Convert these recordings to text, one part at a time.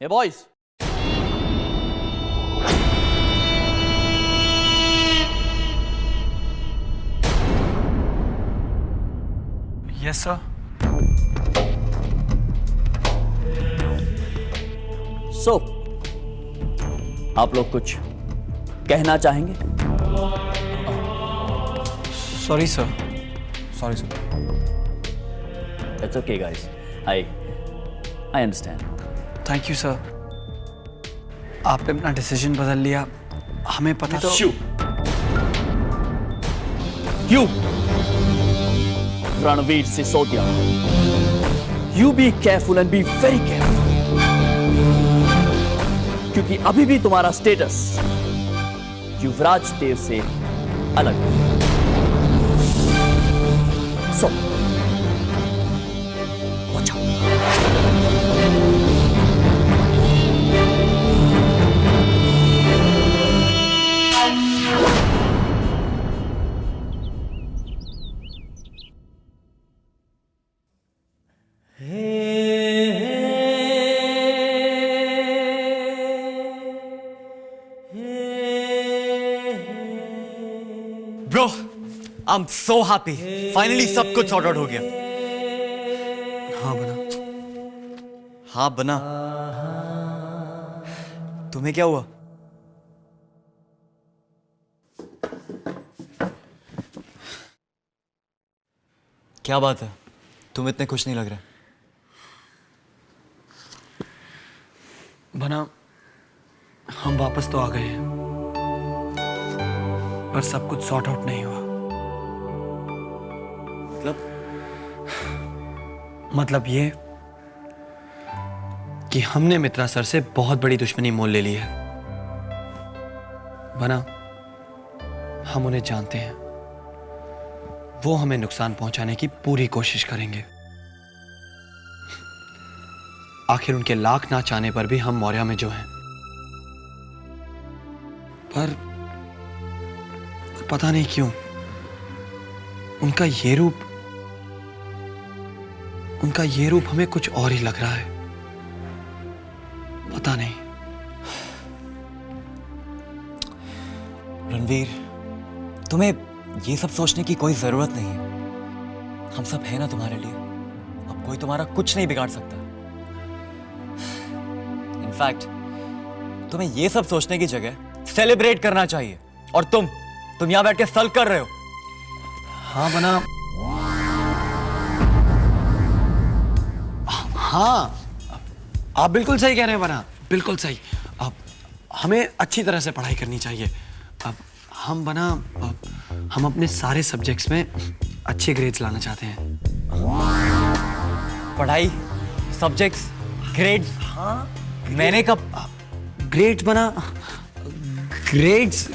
Hey boys. Yes sir. So, आप लोग कुछ कहना चाहेंगे? Sorry sir. Sorry sir. That's okay guys. I understand. Thank you sir. आपने अपना डिसीजन बदल लिया, हमें पता तो। You, Ranveer Sisodia, you be careful and be very careful. क्योंकि अभी भी तुम्हारा स्टेटस युवराज देव से अलग है। So, watch out. Bro, I'm so happy. Finally सब कुछ सॉर्ट आउट हो गया। हाँ बना। हाँ बना। तुम्हें क्या हुआ? क्या बात है? तुम इतने खुश नहीं लग रहे। बना, हम वापस तो आ गए हैं, पर सब कुछ सॉर्ट आउट नहीं हुआ। मतलब ये कि हमने मित्रा सर से बहुत बड़ी दुश्मनी मोल ले ली है। बना, हम उन्हें जानते हैं, वो हमें नुकसान पहुंचाने की पूरी कोशिश करेंगे। आखिर उनके लाख ना चाहने पर भी हम मौर्या में जो हैं। पर पता नहीं क्यों उनका ये रूप हमें कुछ और ही लग रहा है। पता नहीं। रणवीर, तुम्हें ये सब सोचने की कोई जरूरत नहीं है। हम सब हैं ना तुम्हारे लिए। अब कोई तुम्हारा कुछ नहीं बिगाड़ सकता। इनफैक्ट तुम्हें ये सब सोचने की जगह सेलिब्रेट करना चाहिए। और तुम यहां बैठ के सल्क कर रहे हो। हाँ बना। हाँ, आप बिल्कुल सही कह रहे हैं बना, बिल्कुल सही। अब हमें अच्छी तरह से पढ़ाई करनी चाहिए। अब हम अपने सारे सब्जेक्ट्स में अच्छे ग्रेड्स लाना चाहते हैं। पढ़ाई, सब्जेक्ट्स, ग्रेड्स। हाँ, मैंने कब ग्रेड्स बना, ग्रेड्स।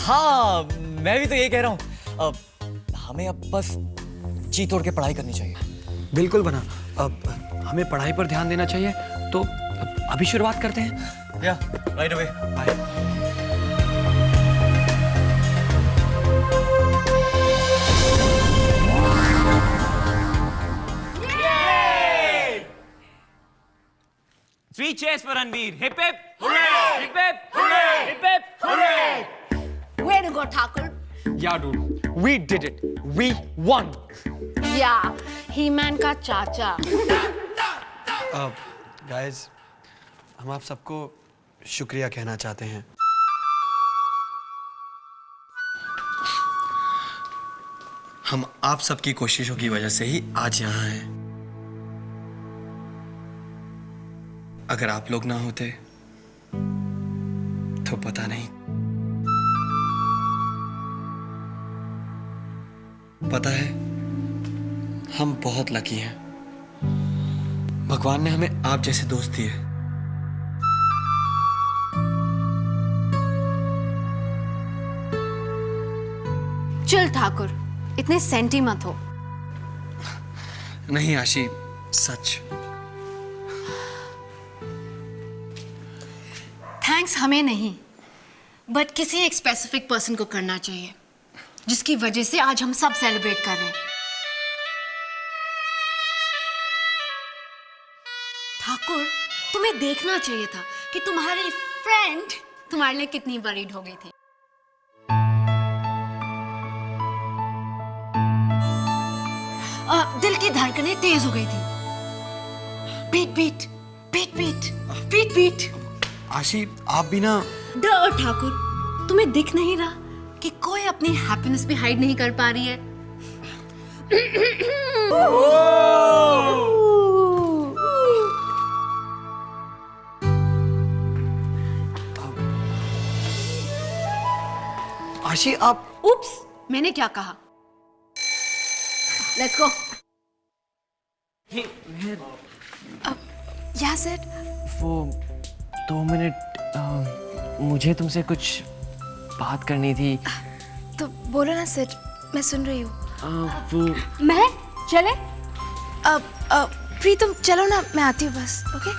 हाँ, मैं भी तो ये कह रहा हूं। हमें अब बस जी तोड़ के पढ़ाई करनी चाहिए। बिल्कुल बना। अब हमें पढ़ाई पर ध्यान देना चाहिए, तो अभी शुरुआत करते हैं। या right away. Bye. Three cheers for Ranveer. Hip hip. Hooray! Hip hip. Hooray! Hip hip. Hooray! Way to go, Thakur. Yeah, dude. We did it. We won. Yeah, He-Man का चाचा. गाइस, हम आप सबको शुक्रिया कहना चाहते हैं। हम आप सबकी कोशिशों की वजह से ही आज यहाँ हैं। अगर आप लोग ना होते तो पता नहीं। पता है, हम बहुत लकी हैं। भगवान ने हमें आप जैसे दोस्त दिए। चिल ठाकुर, इतने सेंटी मत हो। नहीं आशी, सच। थैंक्स हमें नहीं, बट किसी एक स्पेसिफिक पर्सन को करना चाहिए, जिसकी वजह से आज हम सब सेलिब्रेट कर रहे हैं। ठाकुर, तुम्हें देखना चाहिए था कि तुम्हारी फ्रेंड तुम्हारे लिए कितनी वरीड हो गई थी। दिल की धड़कनें तेज हो गई थी। Beat beat beat beat beat beat. Ashi, आप भी ना। ठाकुर, तुम्हें दिख नहीं रहा कि कोई अपनी हैप्पीनेस भी हाइड नहीं कर पा रही है? आशी, आप। उप्स, मैंने क्या कहा? Let's go. या सर, वो 2 मिनट, मुझे तुमसे कुछ बात करनी थी। तो बोलो ना सर, मैं सुन रही हूँ। वो मैं चले? प्रीतम चलो ना, मैं आती हूँ बस। ओके।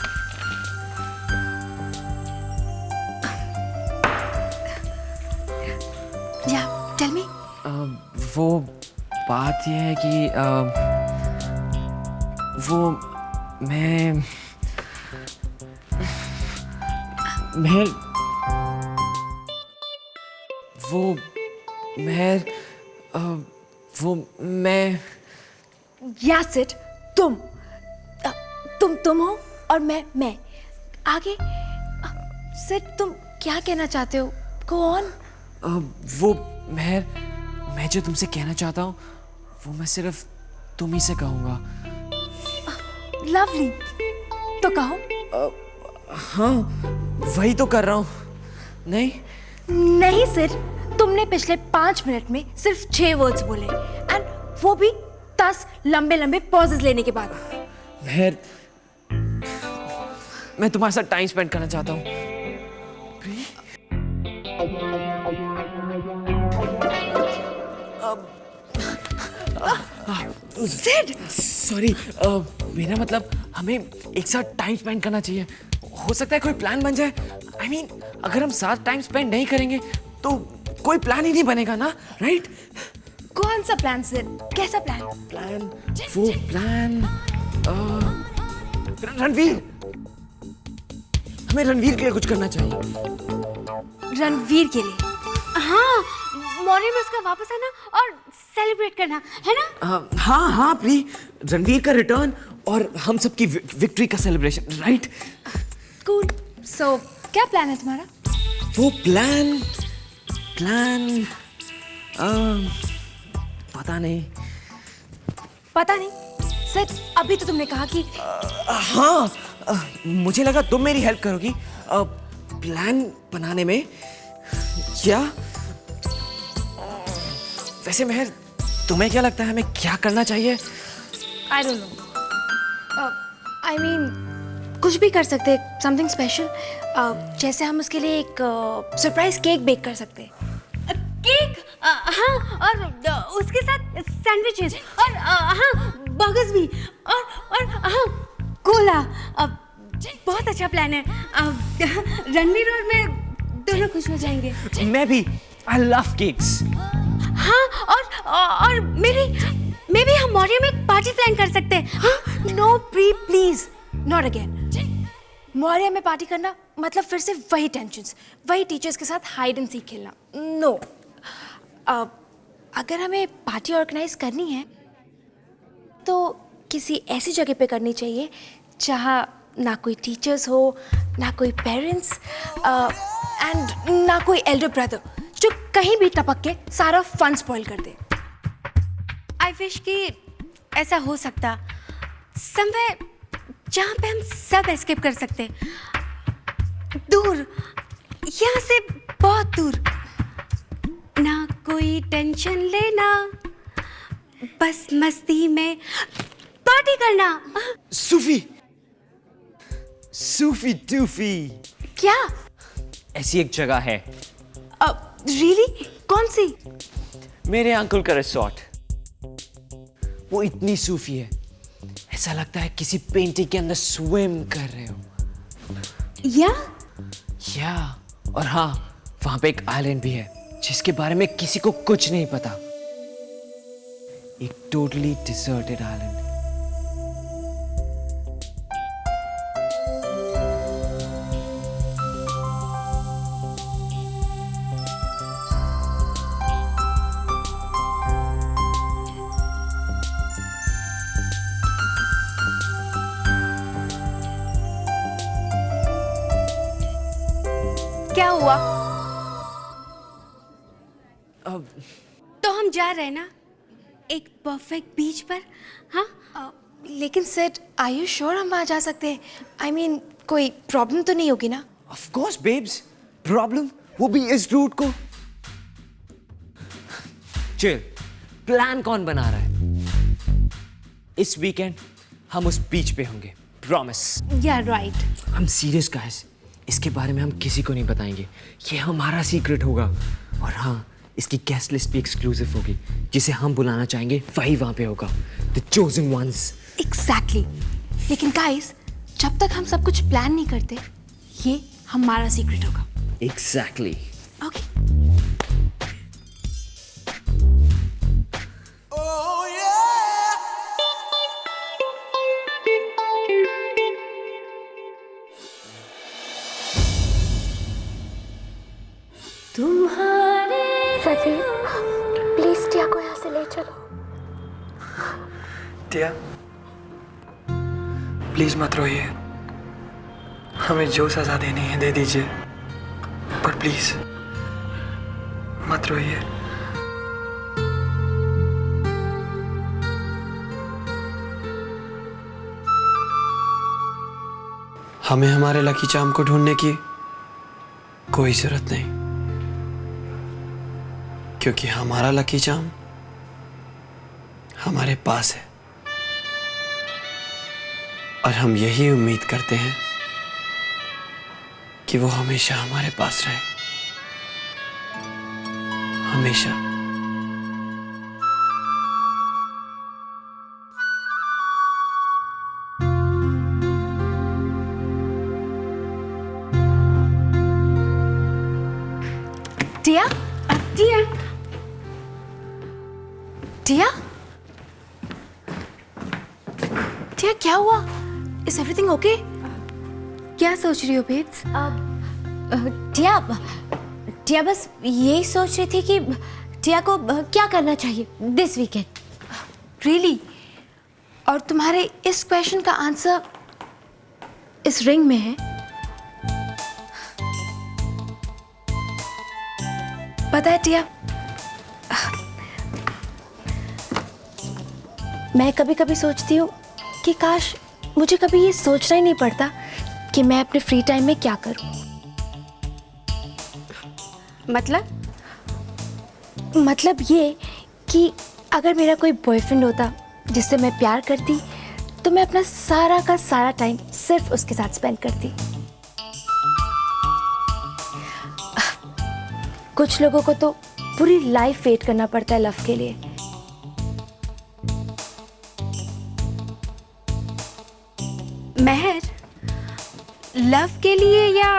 या टेल मी। वो बात यह है कि वो मैं या सिट, तुम हो और मैं आगे। सिट, तुम क्या कहना चाहते हो? Go on. वो मैं जो तुमसे कहना चाहता हूँ वो मैं सिर्फ तुम ही से कहूँगा। लवली, तो कहो। हाँ, वही तो कर रहा हूँ। नहीं सिर, तुमने पिछले 5 मिनट में सिर्फ 6 वर्ड्स बोले, एंड वो भी 10 लंबे लंबे पॉजेस लेने के बाद। मैं तुम्हारे साथ टाइम स्पेंड करना चाहता हूँ। सिड, सॉरी, मेरा मतलब हमें एक साथ टाइम स्पेंड करना चाहिए। हो सकता है कोई प्लान बन जाए। I mean, अगर हम साथ टाइम स्पेंड नहीं करेंगे तो कोई प्लान ही नहीं बनेगा ना, राइट? कौन सा प्लान सिड? कैसा प्लान? वो प्लान रणवीर, हमें रणवीर के लिए कुछ करना चाहिए। रणवीर के लिए? हाँ, मॉर्निंग में उसका वापस आना और सेलिब्रेट करना, है ना? हाँ प्री, रणवीर का रिटर्न और हम सबकी विक्ट्री का सेलिब्रेशन, राइट? कूल। सो क्या प्लान है तुम्हारा? वो प्लान पता नहीं। सिड, अभी तो तुमने कहा कि हाँ, मुझे लगा तुम मेरी हेल्प करोगी प्लान बनाने में। क्या? वैसे मेहर, तुम्हें क्या लगता है हमें क्या करना चाहिए? I don't know. I mean कुछ भी कर सकते हैं, समथिंग स्पेशल। जैसे हम उसके लिए एक सरप्राइज केक बेक कर सकते हैं। केक? हाँ, और उसके साथ सैंडविचेस और हाँ, बर्गर्स भी, और हाँ, कोला। बहुत अच्छा प्लान है। रणवीर और मैं दोनों खुश हो जाएंगे। मैं भी। I love cakes. हाँ, और मे भी हम मॉर्निंग में एक पार्टी प्लान कर सकते हैं। No please, not again. Maurya में पार्टी करना मतलब फिर से वही टेंशन्स, वही टीचर्स के साथ हाइड एंड सीक खेलना। नो। अगर हमें पार्टी ऑर्गेनाइज करनी है तो किसी ऐसी जगह पे करनी चाहिए जहाँ ना कोई टीचर्स हो, ना कोई पेरेंट्स, एंड ना कोई एल्डर ब्रदर जो कहीं भी टपक के सारा फन स्पॉइल कर दे। आई विश कि ऐसा हो सकता, समवेयर जहाँ पे हम सब एस्केप कर सकते, दूर, यहाँ से बहुत दूर, ना कोई टेंशन लेना, बस मस्ती में पार्टी करना। सूफी टूफी। क्या? ऐसी एक जगह है। रियली? कौन सी? मेरे अंकल का रिसोर्ट। वो इतनी सूफी है, ऐसा लगता है किसी पेंटिंग के अंदर स्विम कर रहे हो। या या और हाँ, वहां पे एक आइलैंड भी है जिसके बारे में किसी को कुछ नहीं पता। एक टोटली डिसर्टेड आइलैंड। क्या हुआ? तो हम जा रहे हैं ना एक परफेक्ट बीच पर? हाँ लेकिन सेट आर यू श्योर हम वहाँ जा सकते हैं? आई मीन कोई प्रॉब्लम तो नहीं होगी ना? ऑफ कोर्स बेब्स, प्रॉब्लम वो भी इस रूट को। चिल, प्लान कौन बना रहा है? इस वीकेंड हम उस बीच पे होंगे, प्रॉमिस। या राइट। हम सीरियस गाइस, इसके बारे में हम किसी को नहीं बताएंगे, ये हमारा सीक्रेट होगा। और हाँ, इसकी गेस्ट लिस्ट भी एक्सक्लूसिव होगी, जिसे हम बुलाना चाहेंगे वही वहां पे होगा, द चोजन वंस। एग्जैक्टली। लेकिन गाइस, जब तक हम सब कुछ प्लान नहीं करते, ये हमारा सीक्रेट होगा। एग्जैक्टली। ओके। प्लीज टिया को यहाँ से ले चलो। टिया, प्लीज मत रोइए। हमें जो सजा देनी है दे दीजिए, पर प्लीज मत रोइए। हमें हमारे लकी चार्म को ढूंढने की कोई जरूरत नहीं, क्योंकि हमारा लकी चार्म हमारे पास है। और हम यही उम्मीद करते हैं कि वो हमेशा हमारे पास रहे, हमेशा। टिया, टिया, टिया, टिया क्या हुआ? Is everything okay? क्या सोच रही हो बेब्स? टिया, टिया बस यही सोच रही थी कि टिया को क्या करना चाहिए दिस वीकेंड। रियली? और तुम्हारे इस क्वेश्चन का आंसर इस रिंग में है। पता है टिया, मैं कभी कभी सोचती हूँ कि काश मुझे कभी ये सोचना ही नहीं पड़ता कि मैं अपने फ्री टाइम में क्या करूँ। मतलब ये कि अगर मेरा कोई बॉयफ्रेंड होता जिससे मैं प्यार करती, तो मैं अपना सारा का सारा टाइम सिर्फ उसके साथ स्पेंड करती। कुछ लोगों को तो पूरी लाइफ वेट करना पड़ता है लव के लिए। महर, लव के लिए या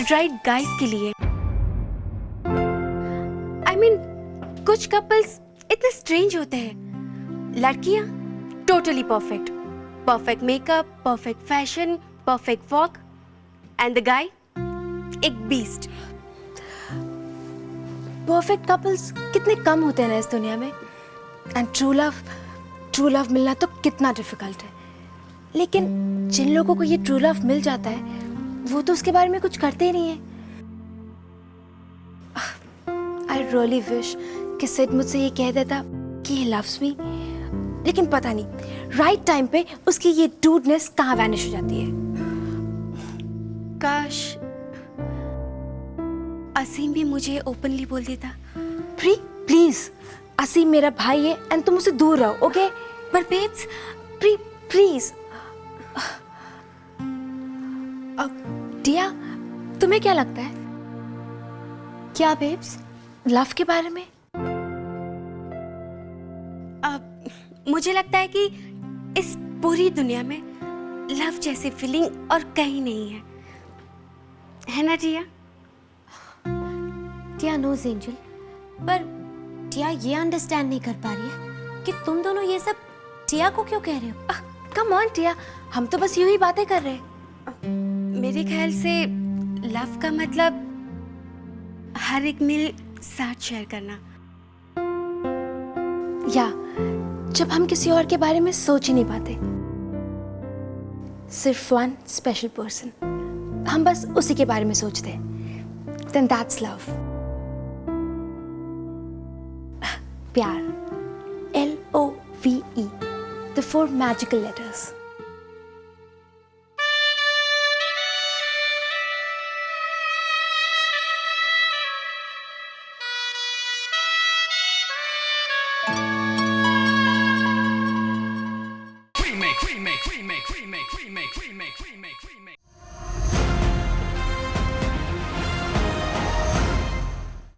राइट गाइस के लिए? आई मीन, कुछ कपल्स इतने स्ट्रेंज होते हैं। लड़कियां totally perfect, perfect makeup, perfect fashion, perfect walk, and the guy एक बीस्ट। परफेक्ट कपल्स कितने कम होते हैं ना इस दुनिया में। एंड ट्रू लव मिलना तो कितना डिफिकल्ट है। लेकिन जिन लोगों को ये ट्रू लव मिल जाता है, वो तो उसके बारे में कुछ करते ही नहीं है। आई रियली विश कि सिड मुझसे ये कह देता कि ही लव्स मी, लेकिन पता नहीं राइट टाइम पे उसकी ये डूडनेस कहाँ वैनिश हो जाती है। काश असीम भी मुझे ओपनली बोल देता। प्लीज, असीम मेरा भाई है एंड तुम उससे दूर रहो, ओके? पर बेब्स, प्लीज। टिया, तुम्हें क्या लगता है? क्या बेब्स? लव के बारे में? मुझे लगता है कि इस पूरी दुनिया में लव जैसी फीलिंग और कहीं नहीं है ना टिया? टिया नोज एंजल, पर टिया ये अंडरस्टैंड नहीं कर पा रही है कि तुम दोनों ये सब टिया को क्यों कह रहे हो? कम ऑन टिया, हम तो बस यूं ही बातें कर रहे हैं। मेरे ख्याल से लव का मतलब हर एक मील साथ शेयर करना। या जब हम किसी और के बारे में सोच ही नहीं पाते, सिर्फ वन स्पेशल पर्सन, हम बस उसी के बारे में सोचते हैं, then that's love। प्यार, LOVE, the 4 magical letters। remake, remake, remake, remake, remake, remake, remake.